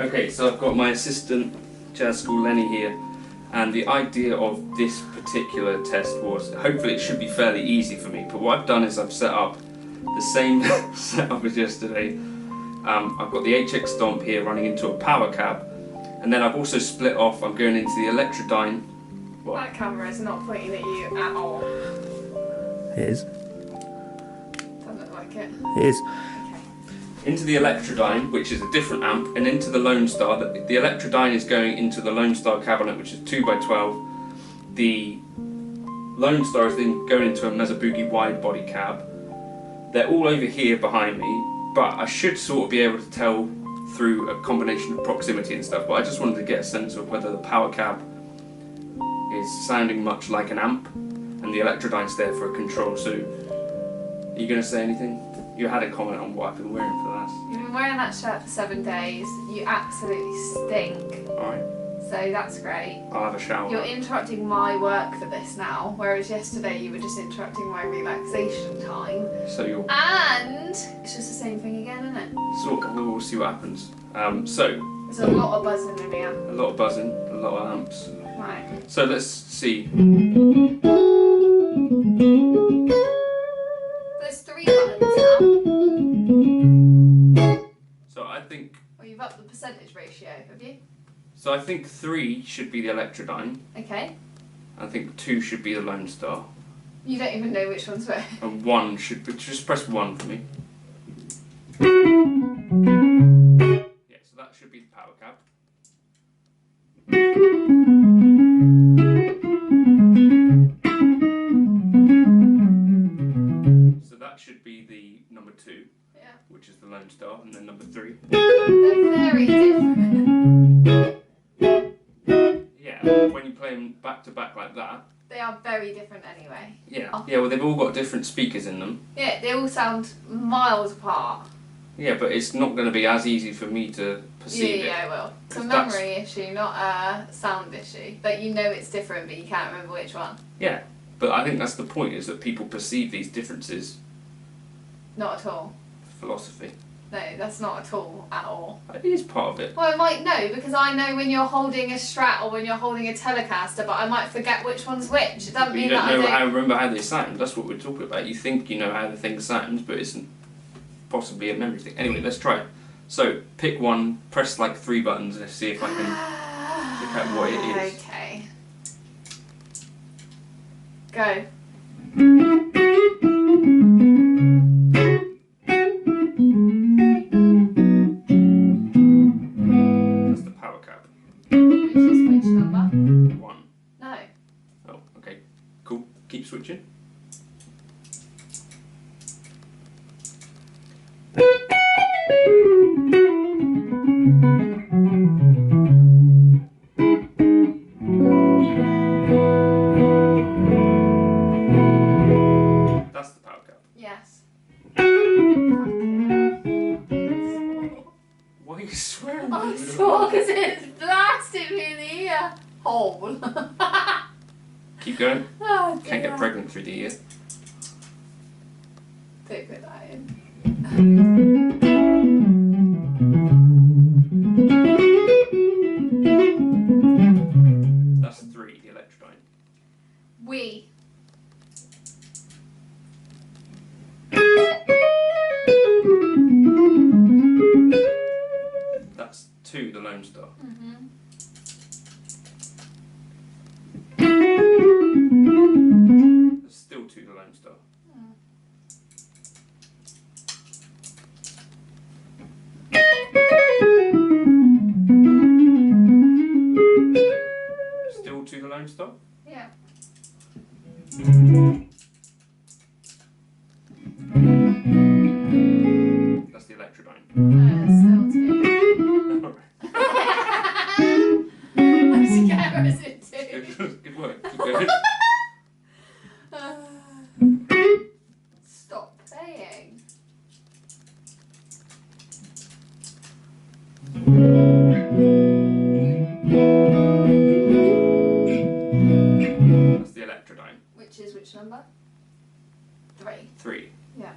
Okay, so I've got my assistant, Jazz School Lenny here, and the idea of this particular test was, hopefully it should be fairly easy for me, but what I've done is I've set up the same setup as yesterday. I've got the HX Stomp here running into a Powercab, and then I've also split off, I'm going into the Electrodyne. What? That camera is not pointing at you at all. It is. Doesn't look like it. It is. Into the Electrodyne, which is a different amp, and into the Lone Star. The Electrodyne is going into the Lone Star cabinet, which is 2x12. The Lone Star is then going into a Mesa Boogie wide body cab. They're all over here behind me, but I should sort of be able to tell through a combination of proximity and stuff, but I just wanted to get a sense of whether the Powercab is sounding much like an amp, and the Electrodyne's there for a control. So, are you going to say anything? You had a comment on what I've been wearing for that. You've been wearing that shirt for 7 days. You absolutely stink. Alright. So that's great. I'll have a shower. You're interrupting my work for this now, whereas yesterday you were just interrupting my relaxation time. So you're... And it's just the same thing again, isn't it? Sort of, we'll see what happens. So... There's a lot of buzzing in here. A lot of buzzing, a lot of amps. Right. So let's see. There's 3 buttons now. So I think... Well, you've upped the percentage ratio, have you? So I think 3 should be the Electrodyne. Okay. I think 2 should be the Lone Star. You don't even know which one's where. And 1 should be... Just press 1 for me. Yeah, so that should be the Powercab. So that should be the number 2. Yeah. Which is the Lone Star, and then number 3. They're very different. Yeah, when you play them back to back like that. They are very different anyway. Yeah. Yeah, well they've all got different speakers in them. Yeah, they all sound miles apart. Yeah, but it's not going to be as easy for me to perceive it. Yeah, it will. It's a memory issue, not a sound issue. But you know it's different, but you can't remember which one. Yeah, but I think that's the point, is that people perceive these differences. Not at all. Philosophy. No, that's not at all. It is part of it. Well, I might know, because I know when you're holding a Strat or when you're holding a Telecaster, but I might forget which one's which. It doesn't mean that I don't... remember how they sound. That's what we're talking about. You think you know how the thing sounds, but it's possibly a memory thing. Anyway, let's try it. So, pick one, press like 3 buttons, and see if I can pick out what it is. Okay. Go. That's the Powercab. Which is which number? 1. No. Oh, okay. Cool. Keep switching. That's the Powercab. Yes. Why are you swearing? I saw, because it's blasting me in the ear hole. Keep going. Oh, Can't get pregnant through the ear. Don't put that in. That's 3, the Electrodyne. We. That's 2, the Lone Star. That's still 2, the Lone Star. Still 2, the Lone Star? Yeah. That's the Electrodyne. Still 2. I'm scared as it too. Good work. Keep going. Stop playing. That's the Electrodyne. Which is which number? 3. 3. Yeah.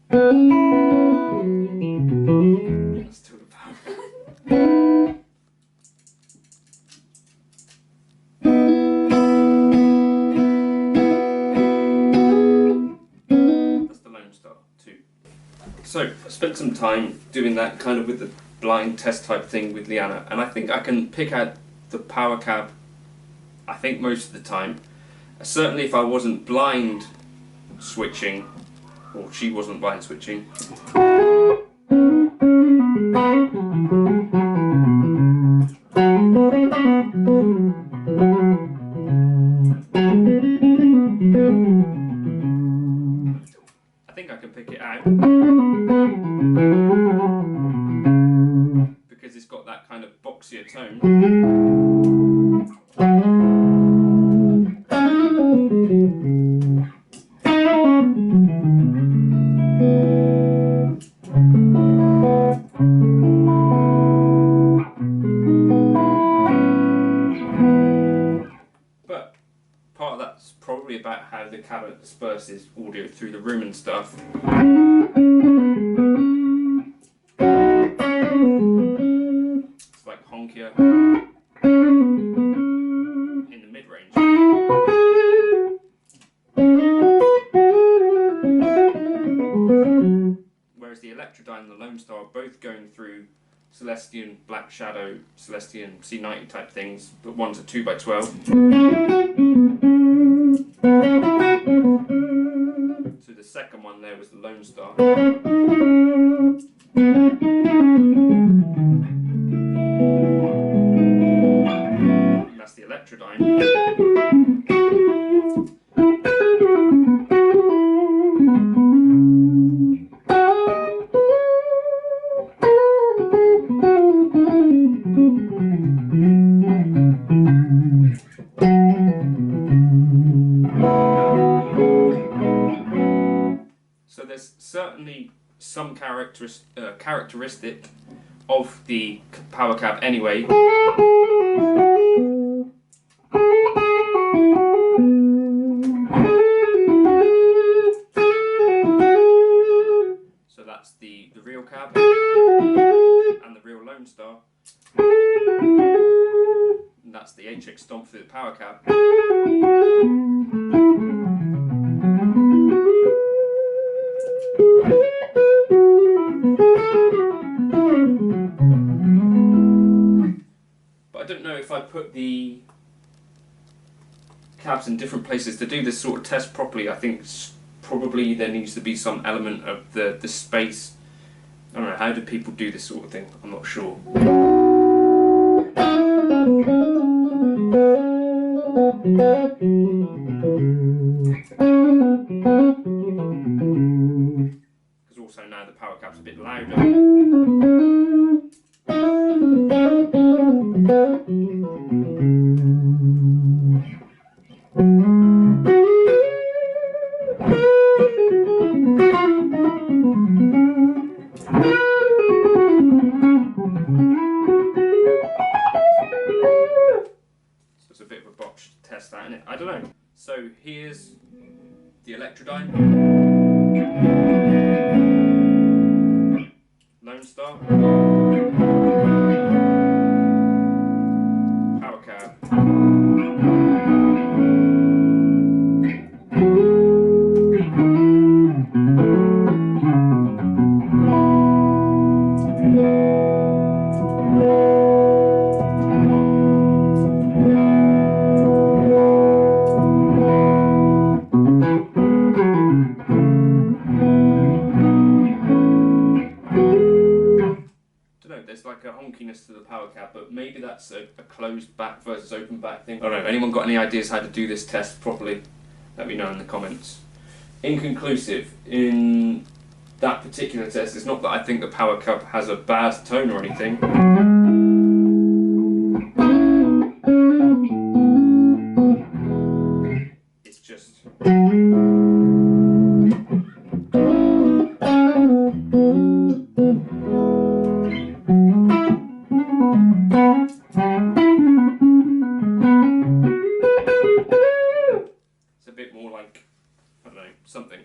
That's still the Powercab. That's the Lone Star 2. So I spent some time doing that kind of with the blind test type thing with Leanna, and I think I can pick out the Powercab, I think, most of the time. Certainly if I wasn't blind switching, or she wasn't blind switching. I think I can pick it out because it's got that kind of boxier tone. But part of that's probably about how the cabinet disperses audio through the room and stuff. It's like honkier in the mid-range. Whereas the Electrodyne and the Lone Star are both going through Celestion, Black Shadow, Celestion, C90 type things, but one's a 2x12. So the second one there was the Lone Star. And that's the Electrodyne. So there's certainly some characteristic of the Powercab anyway. So that's the real cab and the real Lone Star. And that's the HX Stomp for the Powercab. But I don't know if I put the cabs in different places to do this sort of test properly. I think probably there needs to be some element of the space. I don't know, how do people do this sort of thing? I'm not sure. Because also now the Powercab's a bit louder. So it's a bit of a botched test, that, isn't it? I don't know. So here's the Electrodyne, Lone Star, Powercab. There's like a honkiness to the Powercab, but maybe that's a closed back versus open back thing. I don't know. Anyone got any ideas how to do this test properly? Let me know in the comments. Inconclusive. In that particular test, it's not that I think the Powercab has a bad tone or anything. It's just... it's a bit more like, I don't know, something.